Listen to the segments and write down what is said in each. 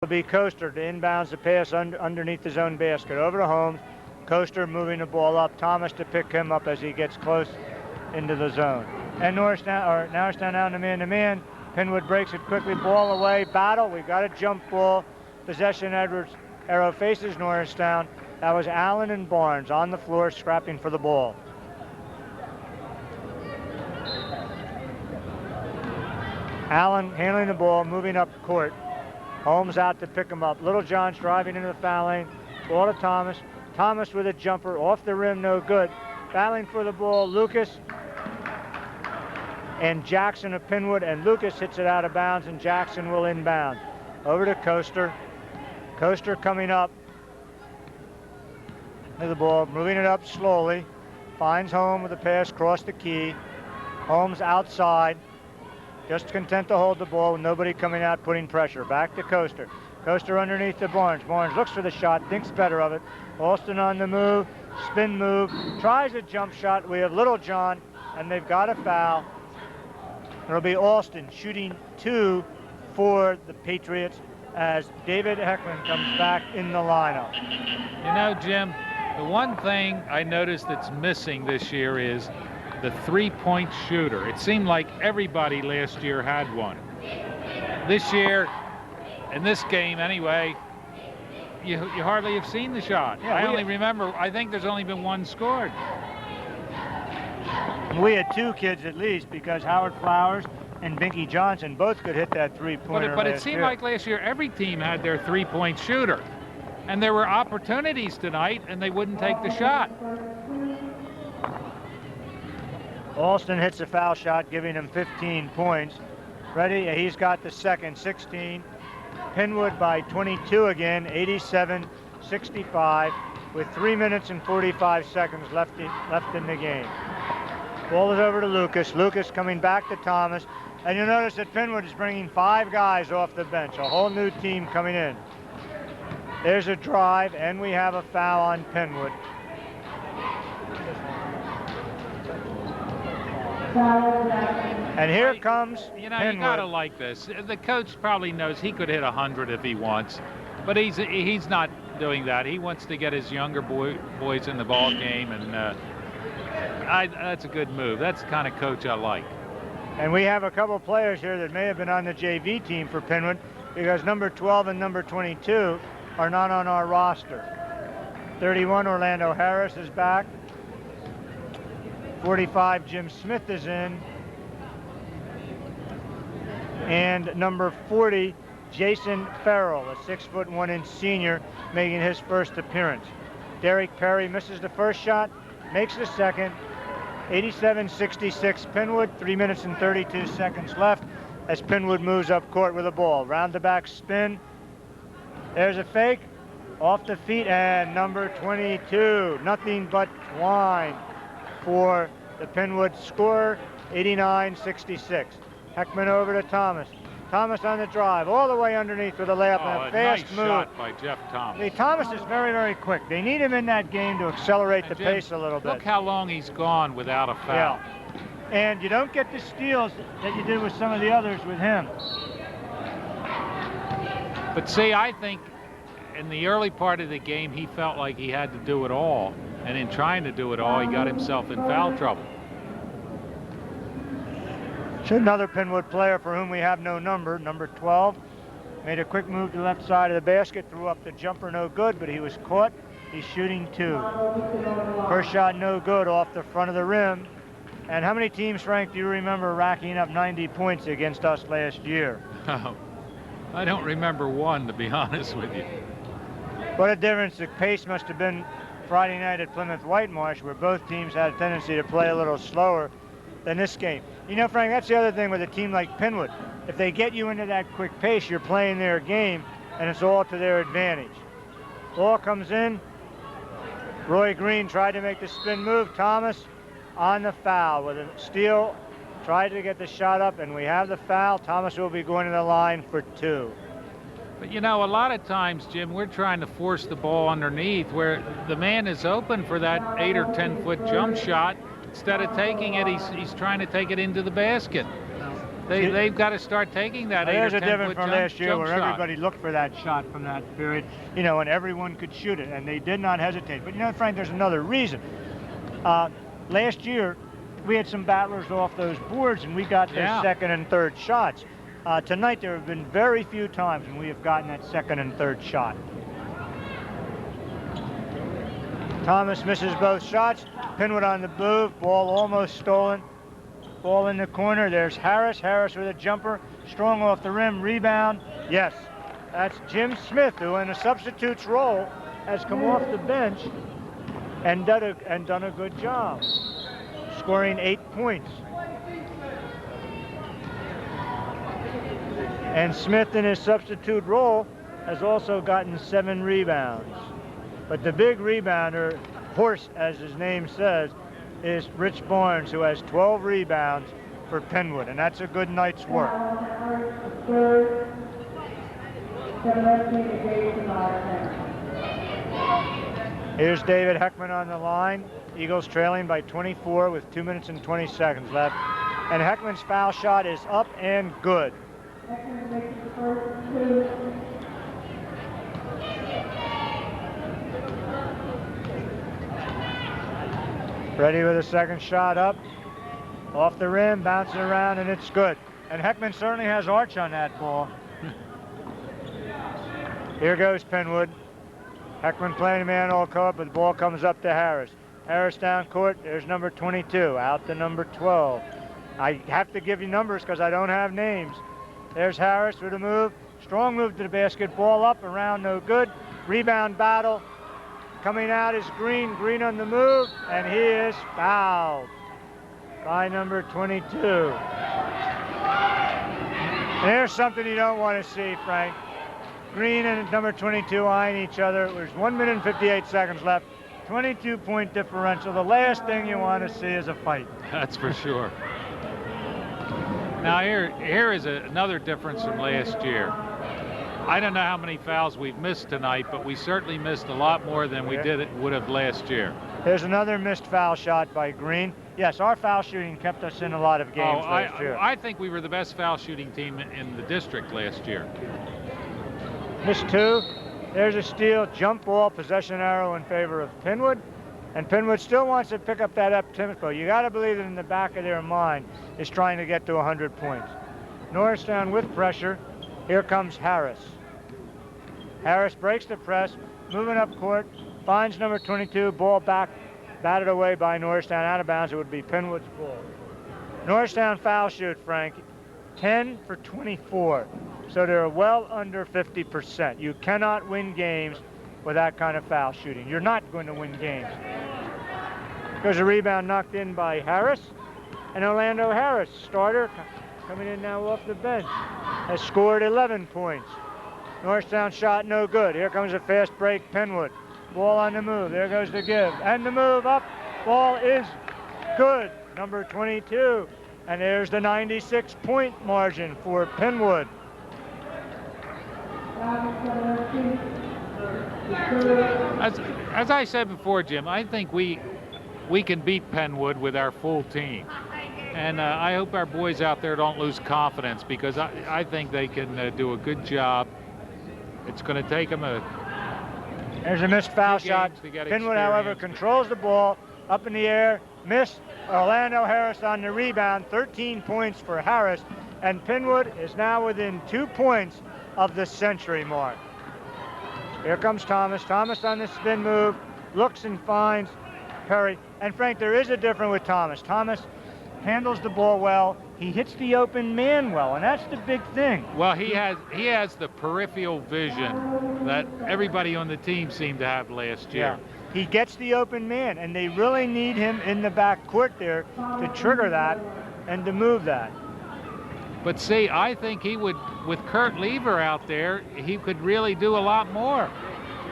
It'll be Coaster to inbounds the pass underneath his own basket. Over to Holmes. Coaster moving the ball up. Thomas to pick him up as he gets close into the zone. And Norristown now in the man-to-man. Pennwood breaks it quickly. Ball away. Battle. We've got a jump ball. Possession Edwards. Arrow faces Norristown. That was Allen and Barnes on the floor scrapping for the ball. Allen handling the ball, moving up court. Holmes out to pick him up. Littlejohn's driving into the foul lane. Ball to Thomas. Thomas with a jumper off the rim, no good. Battling for the ball, Lucas and Jackson of Pennwood, and Lucas hits it out of bounds, and Jackson will inbound. Over to Coaster. Coaster coming up to the ball, moving it up slowly. Finds Holmes with a pass across the key. Holmes outside. Just content to hold the ball with nobody coming out putting pressure. Back to Coaster. Coaster underneath to Barnes. Barnes looks for the shot, thinks better of it. Alston on the move, spin move, tries a jump shot. We have Littlejohn, and they've got a foul. It'll be Alston shooting 2 for the Patriots as David Heckman comes back in the lineup. You know, Jim, the one thing I noticed that's missing this year is the three-point shooter. It seemed like everybody last year had one. This year, in this game anyway, you hardly have seen the shot. Yeah, I only remember, I think there's only been one scored. We had 2 kids at least because Howard Flowers and Binky Johnson both could hit that three-pointer. But it seemed like last year every team had their three-point shooter. And there were opportunities tonight, and they wouldn't take the shot. Alston hits a foul shot, giving him 15 points. Ready? He's got the second, 16. Pennwood by 22 again, 87-65, with 3 minutes and 45 seconds left in the game. Ball is over to Lucas. Lucas coming back to Thomas. And you'll notice that Pennwood is bringing 5 guys off the bench, a whole new team coming in. There's a drive, and we have a foul on Pennwood. And here comes You know, Pennwood. you gotta like this. The coach probably knows he could hit 100 if he wants, but he's not doing that. He wants to get his younger boys in the ball game, and that's a good move. That's the kind of coach I like. And we have a couple players here that may have been on the JV team for Pennwood because number 12 and number 22 are not on our roster. 31, Orlando Harris is back. 45, Jim Smith is in. And number 40, Jason Farrell, a 6'1" senior, making his first appearance. Derek Perry misses the first shot, makes the second. 87-66 Pennwood, 3 minutes and 32 seconds left as Pennwood moves up court with the ball. Round the back spin. There's a fake, off the feet, and number 22, nothing but twine for the Pennwood scorer, 89-66. Heckman over to Thomas. Thomas on the drive, all the way underneath with a layup and a fast nice move. Shot by Jeff Thomas. Thomas is very, very quick. They need him in that game to accelerate the Jim, pace a little bit. Look how long he's gone without a foul. Yeah. And you don't get the steals that you did with some of the others with him. But see, I think in the early part of the game, he felt like he had to do it all. And in trying to do it all, he got himself in foul trouble. So another Pennwood player for whom we have no number, number 12, made a quick move to the left side of the basket, threw up the jumper, no good, but he was caught. He's shooting 2. First shot, no good, off the front of the rim. And how many teams, Frank, do you remember racking up 90 points against us last year? Oh, I don't remember one, to be honest with you. What a difference the pace must have been Friday night at Plymouth Whitemarsh, where both teams had a tendency to play a little slower than this game. You know, Frank, that's the other thing with a team like Pennwood. If they get you into that quick pace, you're playing their game, and it's all to their advantage. Ball comes in. Roy Green tried to make the spin move. Thomas on the foul with a steal. Tried to get the shot up, and we have the foul. Thomas will be going to the line for 2. But you know, a lot of times, Jim, we're trying to force the ball underneath where the man is open for that 8 or 10 foot jump shot. Instead of taking it, he's trying to take it into the basket. They've got to start taking that 8 or There's a 10 difference foot from last year jump where shot. everybody looked for that shot from that period, you know, and everyone could shoot it, and they did not hesitate. But you know, Frank, there's another reason. Last year, we had some battlers off those boards, and we got those second and third shots. Tonight, there have been very few times when we have gotten that second and third shot. Thomas misses both shots. Pennwood on the move. Ball almost stolen. Ball in the corner. There's Harris. Harris with a jumper. Strong off the rim. Rebound. Yes. That's Jim Smith, who in a substitute's role has come off the bench and done a good job, scoring 8 points. And Smith in his substitute role has also gotten 7 rebounds. But the big rebounder, Horse, as his name says, is Rich Barnes, who has 12 rebounds for Pennwood, and that's a good night's work. Here's David Heckman on the line. Eagles trailing by 24 with 2 minutes and 20 seconds left. And Heckman's foul shot is up and good. Ready with a second shot up. Off the rim, bouncing around, and it's good. And Heckman certainly has arch on that ball. Here goes Pennwood. Heckman playing man-all co-op, but the ball comes up to Harris. Harris down court, there's number 22, out to number 12. I have to give you numbers because I don't have names. There's Harris with a move. Strong move to the basket, ball up, around, no good. Rebound battle. Coming out is Green. Green on the move, and he is fouled by number 22. And there's something you don't want to see, Frank. Green and number 22 eyeing each other. There's 1 minute and 58 seconds left. 22-point differential. The last thing you want to see is a fight. That's for sure. Now here is another difference from last year. I don't know how many fouls we've missed tonight, but we certainly missed a lot more than we would have last year. There's another missed foul shot by Green. Yes, our foul shooting kept us in a lot of games last year. I think we were the best foul shooting team in the district last year. Missed 2. There's a steal, jump ball, possession arrow in favor of Pennwood. And Pennwood still wants to pick up that up tempo. You got to believe that in the back of their mind is trying to get to 100 points. Norristown with pressure. Here comes Harris. Harris breaks the press, moving up court, finds number 22, ball back, batted away by Norristown, out of bounds. It would be Pennwood's ball. Norristown foul shoot, Frank, 10 for 24. So they're well under 50%. You cannot win games with that kind of foul shooting. You're not going to win games. There's a rebound knocked in by Harris. And Orlando Harris, starter, coming in now off the bench, has scored 11 points. Norristown shot no good. Here comes a fast break, Pennwood. Ball on the move. There goes the give. And the move up. Ball is good. Number 22. And there's the 96-point margin for Pennwood. As I said before, Jim, I think we can beat Pennwood with our full team. And I hope our boys out there don't lose confidence, because I think they can do a good job. It's going to take them There's a missed foul shot. Pennwood, however, controls the ball up in the air. Missed. Orlando Harris on the rebound. 13 points for Harris. And Pennwood is now within 2 points of the century mark. Here comes Thomas. Thomas on the spin move. Looks and finds Perry. And Frank, there is a difference with Thomas. Thomas handles the ball well. He hits the open man well, and that's the big thing. Well, he has the peripheral vision that everybody on the team seemed to have last year. Yeah. He gets the open man, and they really need him in the back court there to trigger that and to move that. But see, I think he would, with Kurt Lever out there, he could really do a lot more.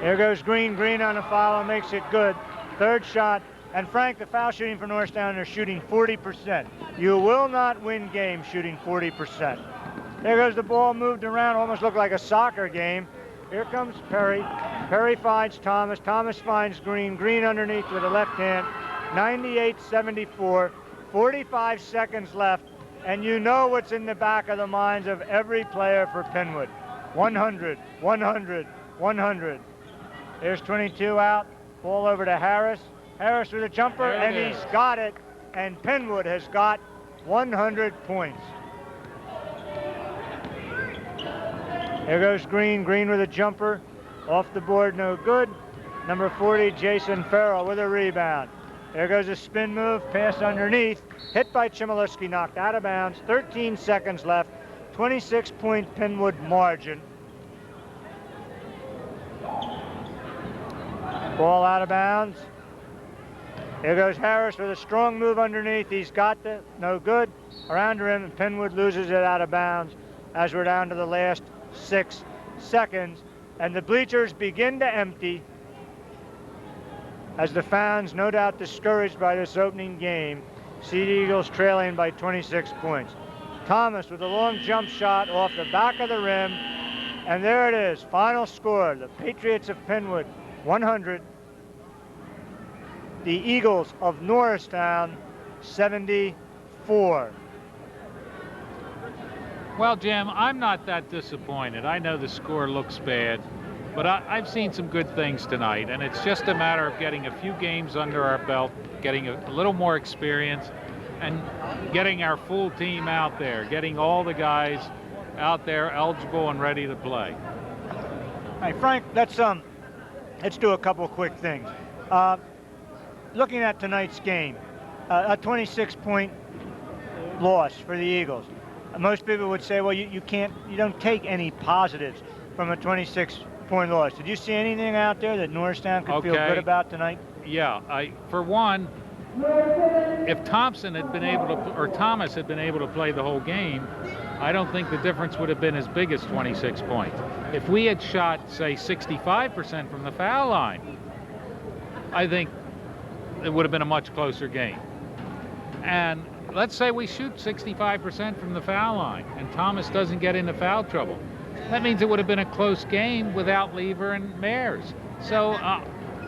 There goes Green. Green on the foul and makes it good. Third shot. And Frank, the foul shooting for Norristown, they're shooting 40%. You will not win games shooting 40%. There goes the ball, moved around, almost looked like a soccer game. Here comes Perry. Perry finds Thomas. Thomas finds Green. Green underneath with a left hand. 98-74. 45 seconds left. And you know what's in the back of the minds of every player for Pennwood. 100, 100, 100. There's 22 out. Ball over to Harris. Harris with a jumper, and he's got it. And Pennwood has got 100 points. Here goes Green. Green with a jumper. Off the board, no good. Number 40, Jason Farrell with a rebound. There goes a spin move, pass underneath. Hit by Chmielewski, knocked out of bounds. 13 seconds left. 26-point Pennwood margin. Ball out of bounds. Here goes Harris with a strong move underneath. He's got the no good. Around the rim, and Pennwood loses it out of bounds as we're down to the last 6 seconds. And the bleachers begin to empty as the fans, no doubt discouraged by this opening game, see the Eagles trailing by 26 points. Thomas with a long jump shot off the back of the rim. And there it is, final score. The Patriots of Pennwood, 100. The Eagles of Norristown, 74. Well, Jim, I'm not that disappointed. I know the score looks bad, but I've seen some good things tonight, and it's just a matter of getting a few games under our belt, getting a little more experience, and getting our full team out there, getting all the guys out there eligible and ready to play. Hey, Frank, let's do a couple quick things. Looking at tonight's game, a 26-point loss for the Eagles. Most people would say, well, you don't take any positives from a 26-point loss. Did you see anything out there that Norristown could feel good about tonight? Yeah, for one, if Thomas had been able to play the whole game, I don't think the difference would have been as big as 26 points. If we had shot, say, 65% from the foul line, I think it would have been a much closer game. And let's say we shoot 65% from the foul line and Thomas doesn't get into foul trouble. That means it would have been a close game without Lever and Mayers. So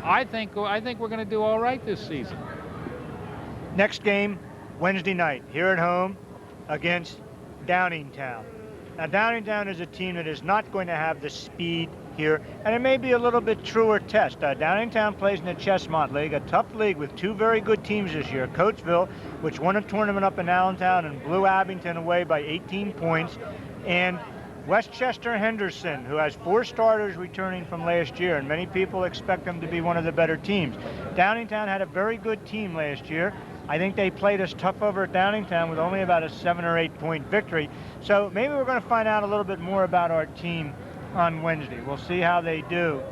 I think we're going to do all right this season. Next game, Wednesday night, here at home against Downingtown. Now, Downingtown is a team that is not going to have the speed here, and it may be a little bit truer test. Downingtown plays in the Chestmont League, a tough league with two very good teams this year. Coatesville, which won a tournament up in Allentown and blew Abington away by 18 points, and Westchester Henderson, who has 4 starters returning from last year, and many people expect them to be one of the better teams. Downingtown had a very good team last year. I think they played us tough over at Downingtown with only about a 7 or 8 point victory. So maybe we're going to find out a little bit more about our team on Wednesday. We'll see how they do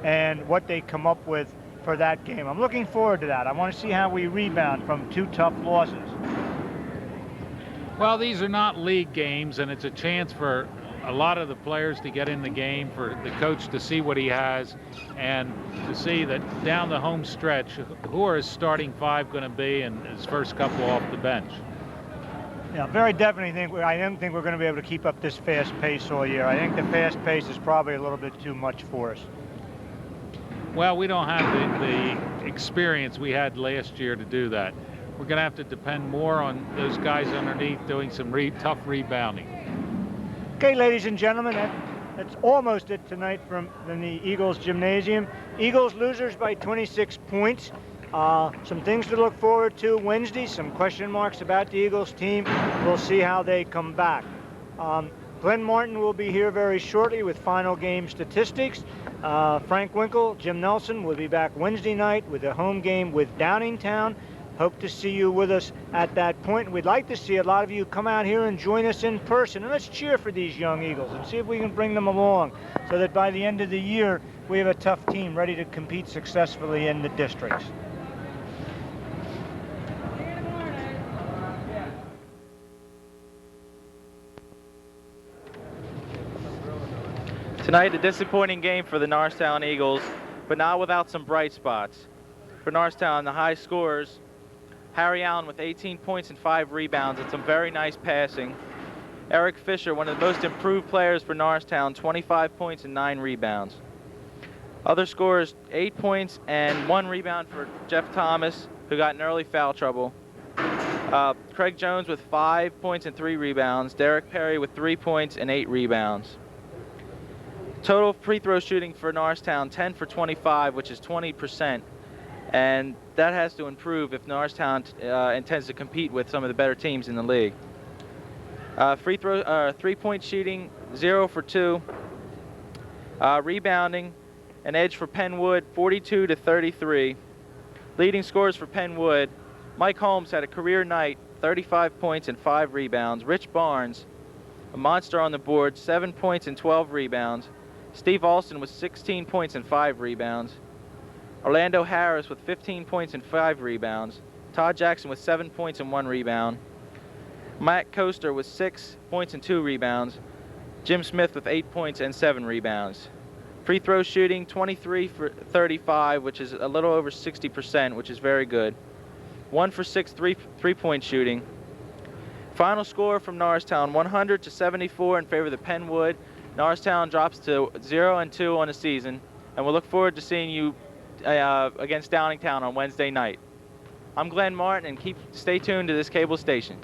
and what they come up with for that game. I'm looking forward to that. I want to see how we rebound from 2 tough losses. Well, these are not league games, and it's a chance for a lot of the players to get in the game, for the coach to see what he has, and to see that down the home stretch, who are his starting 5 going to be and his first couple off the bench. Yeah, very definitely I don't think we're going to be able to keep up this fast pace all year. I think the fast pace is probably a little bit too much for us. Well, we don't have the experience we had last year to do that. We're going to have to depend more on those guys underneath doing some tough rebounding. Okay, ladies and gentlemen, that's almost it tonight from the Eagles Gymnasium. Eagles losers by 26 points. Some things to look forward to Wednesday, some question marks about the Eagles team. We'll see how they come back. Glenn Martin will be here very shortly with final game statistics. Frank Winkle, Jim Nelson will be back Wednesday night with a home game with Downingtown. Hope to see you with us at that point. We'd like to see a lot of you come out here and join us in person. And let's cheer for these young Eagles and see if we can bring them along so that by the end of the year, we have a tough team ready to compete successfully in the districts. Tonight, a disappointing game for the Norristown Eagles, but not without some bright spots. For Norristown, the high scorers, Harry Allen with 18 points and 5 rebounds and some very nice passing. Eric Fisher, one of the most improved players for Norristown, 25 points and 9 rebounds. Other scorers, 8 points and 1 rebound for Jeff Thomas, who got in early foul trouble. Craig Jones with 5 points and 3 rebounds. Derek Perry with 3 points and 8 rebounds. Total free throw shooting for Norristown, 10 for 25, which is 20%. And that has to improve if Norristown intends to compete with some of the better teams in the league. 3-point shooting, 0 for 2. Rebounding, an edge for Pennwood, 42 to 33. Leading scorers for Pennwood, Mike Holmes had a career night, 35 points and 5 rebounds. Rich Barnes, a monster on the board, 7 points and 12 rebounds. Steve Alston with 16 points and 5 rebounds. Orlando Harris with 15 points and 5 rebounds. Todd Jackson with 7 points and 1 rebound. Matt Coaster with 6 points and 2 rebounds. Jim Smith with 8 points and 7 rebounds. Free throw shooting, 23 for 35, which is a little over 60%, which is very good. 1 for 6 three-point shooting. Final score from Norristown, 100 to 74 in favor of the Pennwood. Norristown drops to 0-2 on the season, and we'll look forward to seeing you against Downingtown on Wednesday night. I'm Glenn Martin, and stay tuned to this cable station.